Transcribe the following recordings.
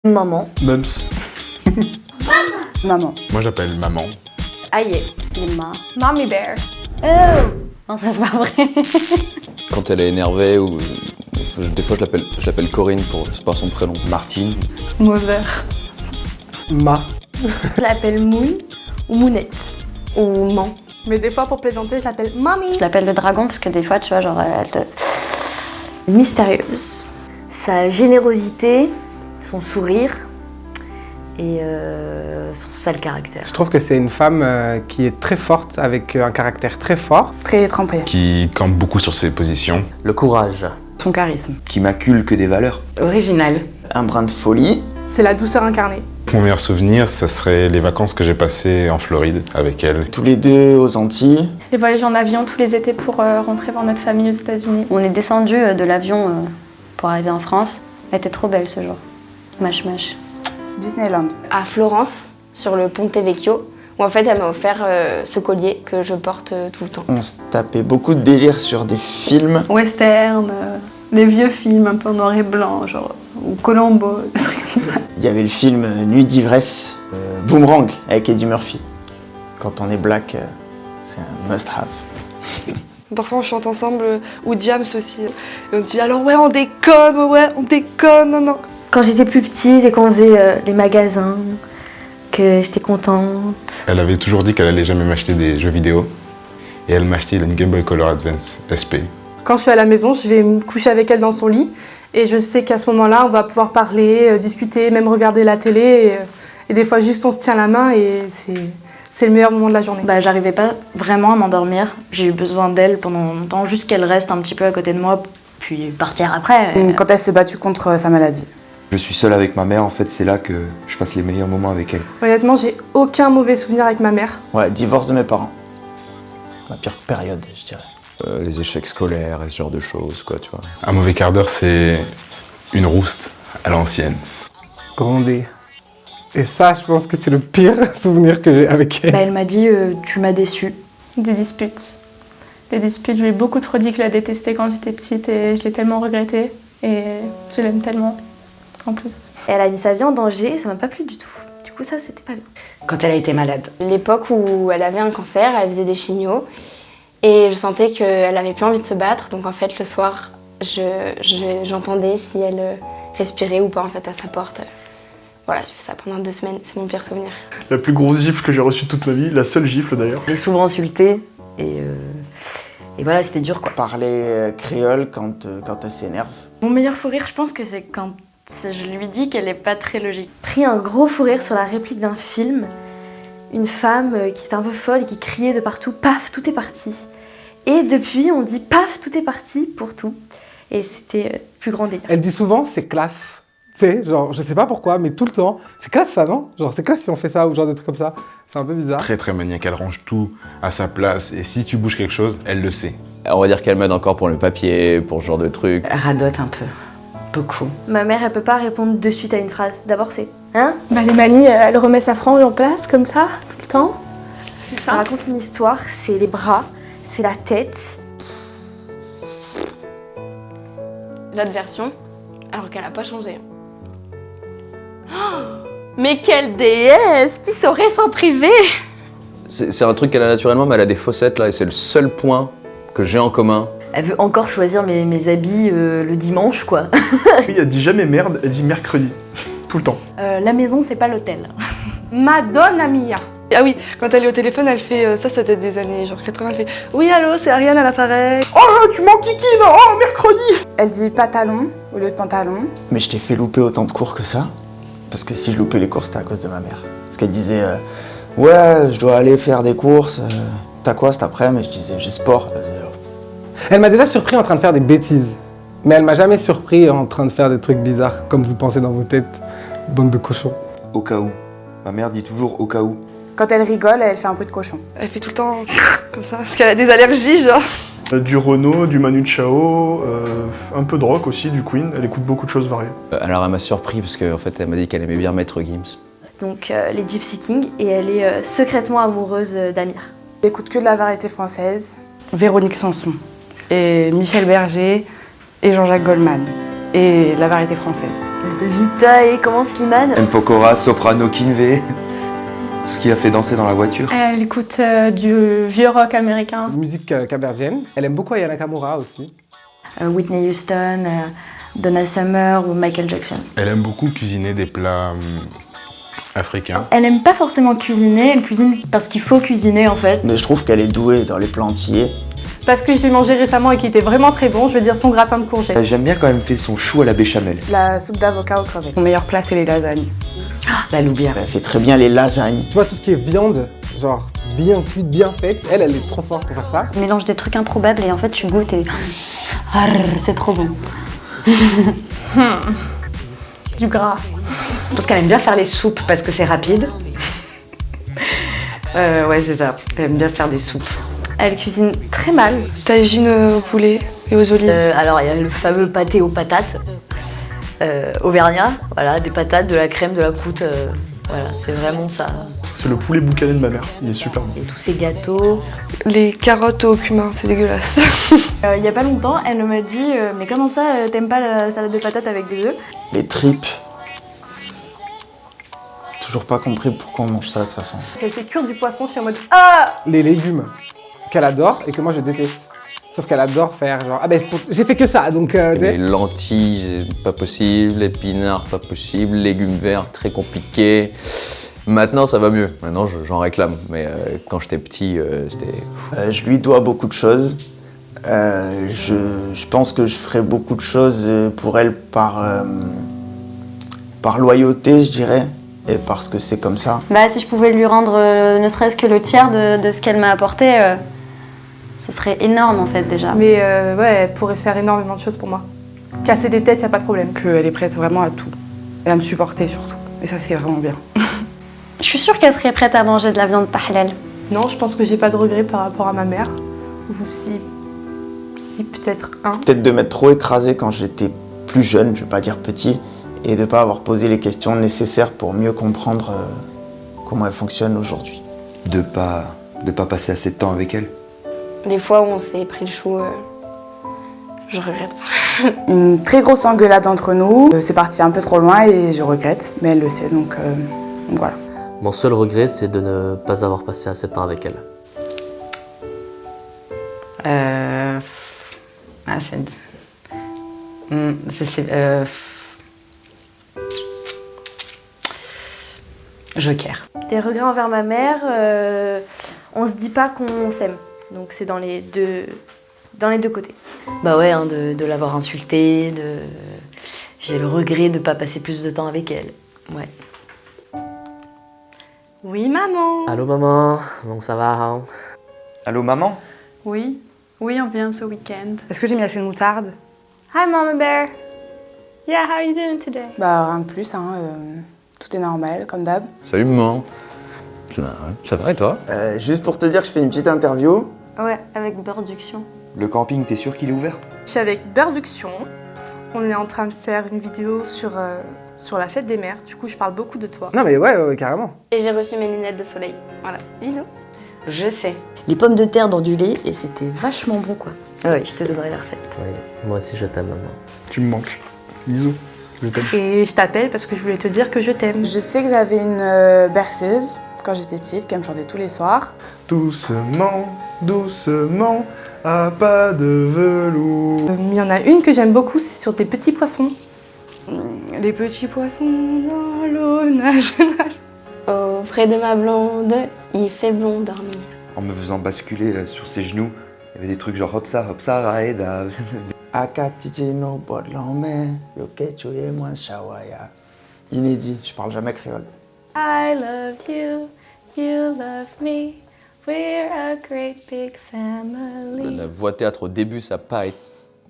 Maman. Mums. Maman. Moi j'appelle maman. Aïe, Mima. Mommy bear. Oh non, ça c'est pas vrai. Quand elle est énervée ou des fois je l'appelle Corinne par son prénom. Martine. Mother. Ma. Je l'appelle Moon ou Mounette. Ou Man. Mais des fois, pour plaisanter, je l'appelle Mommy. Je l'appelle le dragon parce que des fois, tu vois, genre, elle te... Mystérieuse. Sa générosité, son sourire et son sale caractère. Je trouve que c'est une femme qui est très forte, avec un caractère très fort. Très trempée. Qui campe beaucoup sur ses positions. Le courage. Son charisme. Qui m'inculque des valeurs. Original. Un brin de folie. C'est la douceur incarnée. Mon meilleur souvenir, ça serait les vacances que j'ai passées en Floride avec elle. Tous les deux aux Antilles. Les voyages en avion tous les étés pour rentrer voir notre famille aux États-Unis. On est descendu de l'avion pour arriver en France. Elle était trop belle ce jour. Mâche. Disneyland. À Florence, sur le Ponte Vecchio, où en fait elle m'a offert ce collier que je porte tout le temps. On se tapait beaucoup de délire sur des films. Western, les vieux films un peu en noir et blanc, genre, ou Colombo, des trucs comme ça. Il y avait le film Nuit d'ivresse, Boomerang avec Eddie Murphy. Quand on est black, c'est un must-have. Parfois on chante ensemble, ou Diams aussi. Et on dit alors ouais on déconne, on déconne, non. Quand j'étais plus petite et qu'on faisait les magasins, que j'étais contente. Elle avait toujours dit qu'elle allait jamais m'acheter des jeux vidéo. Et elle m'a acheté une Game Boy Color Advance SP. Quand je suis à la maison, je vais me coucher avec elle dans son lit. Et je sais qu'à ce moment-là, on va pouvoir parler, discuter, même regarder la télé. Et des fois, juste on se tient la main et c'est le meilleur moment de la journée. J'arrivais pas vraiment à m'endormir. J'ai eu besoin d'elle pendant longtemps, juste qu'elle reste un petit peu à côté de moi, puis partir après. Quand elle s'est battue contre sa maladie. Je suis seul avec ma mère, en fait, c'est là que je passe les meilleurs moments avec elle. Honnêtement, j'ai aucun mauvais souvenir avec ma mère. Ouais, divorce de mes parents. Ma pire période, je dirais. Les échecs scolaires et ce genre de choses, quoi, tu vois. Un mauvais quart d'heure, c'est une rouste à l'ancienne. Grondée. Et ça, je pense que c'est le pire souvenir que j'ai avec elle. Elle m'a dit tu m'as déçue. Des disputes. Je lui ai beaucoup trop dit que je la détestais quand j'étais petite et je l'ai tellement regretté. Et je l'aime tellement, en plus. Elle a mis sa vie en danger et ça m'a pas plu du tout. Du coup, ça, c'était pas bien. Quand elle a été malade. L'époque où elle avait un cancer, elle faisait des chimios. Et je sentais qu'elle avait plus envie de se battre. Donc en fait, le soir, j'entendais si elle respirait ou pas en fait à sa porte. Voilà, j'ai fait ça pendant 2 semaines, c'est mon pire souvenir. La plus grosse gifle que j'ai reçue toute ma vie, la seule gifle d'ailleurs. J'ai souvent insulté et voilà, c'était dur quoi. Parler créole quand elle s'énerve. Mon meilleur fou rire, je pense que c'est quand je lui dis qu'elle est pas très logique. Pris un gros fou rire sur la réplique d'un film. Une femme qui était un peu folle et qui criait de partout, paf, tout est parti. Et depuis, on dit paf, tout est parti pour tout. Et c'était plus grand délire. Elle dit souvent, c'est classe. Tu sais, genre, je sais pas pourquoi, mais tout le temps, c'est classe ça, non? Genre, c'est classe si on fait ça ou genre des trucs comme ça. C'est un peu bizarre. Très maniaque, elle range tout à sa place. Et si tu bouges quelque chose, elle le sait. On va dire qu'elle m'aide encore pour le papier, pour ce genre de trucs. Elle radote un peu. Beaucoup. Ma mère, elle peut pas répondre de suite à une phrase. D'abord, c'est « Hein ?» Les manies, elle remet sa frange en place, comme ça, tout le temps. C'est Elle ça. raconte une histoire, c'est les bras, c'est la tête. L'autre version, alors qu'elle n'a pas changé. Oh, mais quelle déesse! Qui saurait s'en priver? C'est un truc qu'elle a naturellement, mais elle a des fossettes là, et c'est le seul point que j'ai en commun. Elle veut encore choisir mes habits le dimanche, quoi. Oui, elle dit jamais merde, elle dit mercredi. Tout le temps. La maison, c'est pas l'hôtel. Madonna mia. Ah oui, quand elle est au téléphone, elle fait ça date des années genre 80, elle fait oui allô, c'est Ariane à l'appareil. Oh, tu m'enquiquines, oh, mercredi! Elle dit pantalon au lieu de pantalon. Mais je t'ai fait louper autant de cours que ça? Parce que si je loupais les cours, c'était à cause de ma mère. Parce qu'elle disait ouais, je dois aller faire des courses. T'as quoi cet après-midi? Je disais j'ai sport. Elle disait, Elle m'a déjà surpris en train de faire des bêtises. Mais elle m'a jamais surpris en train de faire des trucs bizarres, comme vous pensez dans vos têtes, bande de cochons. au cas où. Ma mère dit toujours au cas où. Quand elle rigole, elle fait un bruit de cochon. Elle fait tout le temps comme ça, parce qu'elle a des allergies genre. Du Renaud, du Manu Chao, un peu de rock aussi, du Queen. Elle écoute beaucoup de choses variées. Alors elle m'a surpris parce qu'en fait elle m'a dit qu'elle aimait bien Maître Gims. Donc les Gypsy Kings, et elle est secrètement amoureuse d'Amir. Elle écoute que de la variété française. Véronique Sanson, et Michel Berger, et Jean-Jacques Goldman. et la variété française. Vita et comment Slimane? M. Pokora, Soprano, Kinvey, tout ce qui a fait danser dans la voiture. Elle écoute du vieux rock américain. Musique capverdienne. Elle aime beaucoup Aya Nakamura aussi. Whitney Houston, Donna Summer ou Michael Jackson. Elle aime beaucoup cuisiner des plats africains. Elle aime pas forcément cuisiner, elle cuisine parce qu'il faut cuisiner en fait. Mais je trouve qu'elle est douée dans les plats entiers. Parce que je l'ai mangé récemment et qui était vraiment très bon, je veux dire son gratin de courgettes. J'aime bien quand elle me fait son chou à la béchamel. La soupe d'avocat aux crevettes. Mon meilleur plat, c'est les lasagnes. La loubière. Elle fait très bien les lasagnes. Tu vois, tout ce qui est viande, genre bien cuite, bien faite, elle est trop forte pour faire ça. Tu mélanges des trucs improbables et en fait tu goûtes et... c'est trop bon. Du gras. Parce qu'elle aime bien faire les soupes parce que c'est rapide. Ouais, c'est ça. Elle aime bien faire des soupes. Elle cuisine très mal. Tagine au poulet et aux olives. Alors il y a le fameux pâté aux patates. Auvergnat, voilà, des patates, de la crème, de la croûte, voilà, c'est vraiment ça. C'est le poulet boucané de ma mère, il est super bon. Et tous ces gâteaux. Les carottes au cumin, c'est dégueulasse. Il y a pas longtemps, elle m'a dit mais comment ça, t'aimes pas la salade de patates avec des œufs? Les tripes. Toujours pas compris pourquoi on mange ça de toute façon. Elle fait cuire du poisson, je suis en mode ah. Les légumes qu'elle adore et que moi je déteste. Sauf qu'elle adore faire genre, ah ben j'ai fait que ça, donc... Les lentilles, c'est pas possible, épinards, pas possible, légumes verts, très compliqué. Maintenant, ça va mieux. Maintenant, j'en réclame. Mais quand j'étais petit, c'était... Je lui dois beaucoup de choses. Je pense que je ferai beaucoup de choses pour elle par loyauté, je dirais, et parce que c'est comme ça. Bah, si je pouvais lui rendre ne serait-ce que le tiers de ce qu'elle m'a apporté, ce serait énorme en fait déjà. Mais ouais, elle pourrait faire énormément de choses pour moi. Casser des têtes, y a pas de problème. Qu'elle est prête vraiment à tout. Et à me supporter surtout. Et ça, c'est vraiment bien. Je suis sûre qu'elle serait prête à manger de la viande pas halal. Non, je pense que j'ai pas de regrets par rapport à ma mère. Ou si peut-être un. Peut-être de m'être trop écrasé quand j'étais plus jeune, je vais pas dire petit, et de pas avoir posé les questions nécessaires pour mieux comprendre comment elle fonctionne aujourd'hui. De pas passer assez de temps avec elle. Les fois où on s'est pris le chou, je regrette pas. Une très grosse engueulade entre nous. C'est parti un peu trop loin et je regrette, mais elle le sait, donc voilà. Mon seul regret, c'est de ne pas avoir passé assez de temps avec elle. Je sais... Joker. Des regrets envers ma mère, on se dit pas qu'on s'aime. Donc c'est dans les deux côtés. Bah ouais, hein, de l'avoir insultée, j'ai le regret de pas passer plus de temps avec elle. Ouais. Oui, maman. Allô maman, bon ça va hein? Allô maman? Oui, on vient ce week-end. Est-ce que j'ai mis assez de moutarde? Hi, Mama Bear. Yeah, how are you doing today? Bah rien de plus, hein. Tout est normal, comme d'hab. Salut maman. Ça va et toi? Juste pour te dire que je fais une petite interview. Ouais, avec Beurduction. Le camping, t'es sûr qu'il est ouvert? Je suis avec Beurduction. On est en train de faire une vidéo sur la fête des mères. Du coup, je parle beaucoup de toi. Non mais ouais, carrément. Et j'ai reçu mes lunettes de soleil. Voilà, bisous. Je sais. Les pommes de terre dans du lait et c'était vachement bon quoi. Ouais, je te donnerai la recette. Oui, moi aussi je t'aime maman. Tu me manques. Bisous. Je t'aime. Et je t'appelle parce que je voulais te dire que je t'aime. Je sais que j'avais une berceuse quand j'étais petite qui me chantait tous les soirs. Doucement, doucement, à pas de velours. Il y en a une que j'aime beaucoup, c'est sur des petits poissons. Les petits poissons dans l'eau nagent. Auprès de ma blonde, il fait bon dormir. En me faisant basculer là, sur ses genoux, il y avait des trucs genre hop ça, raeda. Akatitino bodlome, yokechuye moi shawaya. Inédit, je parle jamais créole. I love you, you love me, we're a great big family. La voix théâtre au début, ça n'a pas été...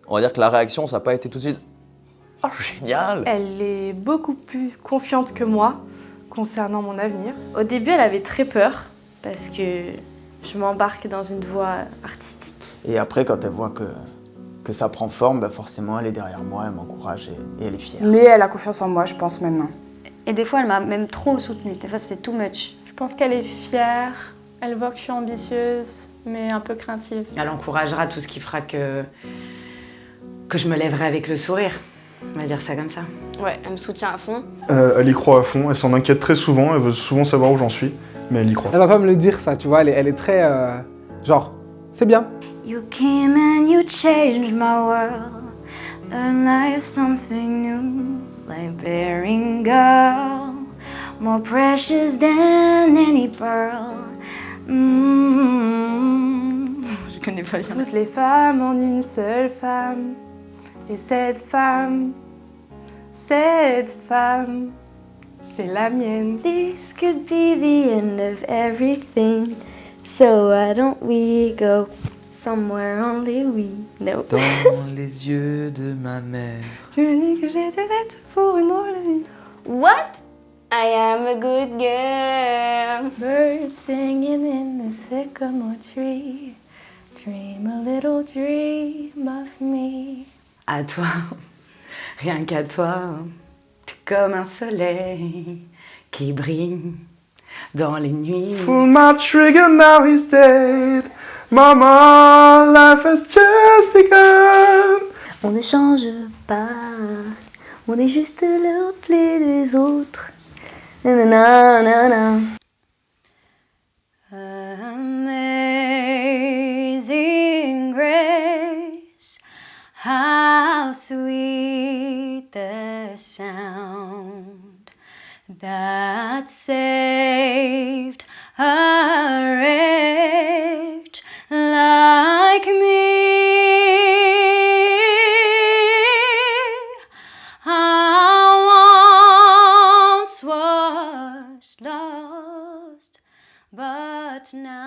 On va dire que la réaction, ça n'a pas été tout de suite... Oh, génial! Elle est beaucoup plus confiante que moi concernant mon avenir. Au début, elle avait très peur parce que je m'embarque dans une voie artistique. Et après, quand elle voit que ça prend forme, bah forcément, elle est derrière moi, elle m'encourage et elle est fière. Mais elle a confiance en moi, je pense, maintenant. Et des fois, elle m'a même trop soutenue. Des fois, c'est too much. Je pense qu'elle est fière, elle voit que je suis ambitieuse, mais un peu craintive. Elle encouragera tout ce qui fera que je me lèverai avec le sourire. On va dire ça comme ça. Ouais, elle me soutient à fond. Elle y croit à fond, elle s'en inquiète très souvent, elle veut souvent savoir où j'en suis, mais elle y croit. Elle va pas me le dire ça, tu vois, elle est très genre, c'est bien. You came and you changed my world. A life something new, like bearing girl, more precious than any pearl. Je connais pas bien. Toutes les femmes en une seule femme. Et cette femme, c'est la mienne. This could be the end of everything. So why don't we go somewhere only we know? Dans les yeux de ma mère. Je me dis que j'étais faite pour une drôle de vie. What? I am a good girl. Birds singing in the sycamore tree. Dream a little dream of me. À toi, rien qu'à toi, t'es comme un soleil qui brille dans les nuits. Pull my trigger, now he's dead. Mama, life has just begun. On ne change pas, on est juste le reflet des autres. Nanana. Amazing grace, how sweet the sound that saved a wretch like me. I once was lost, but now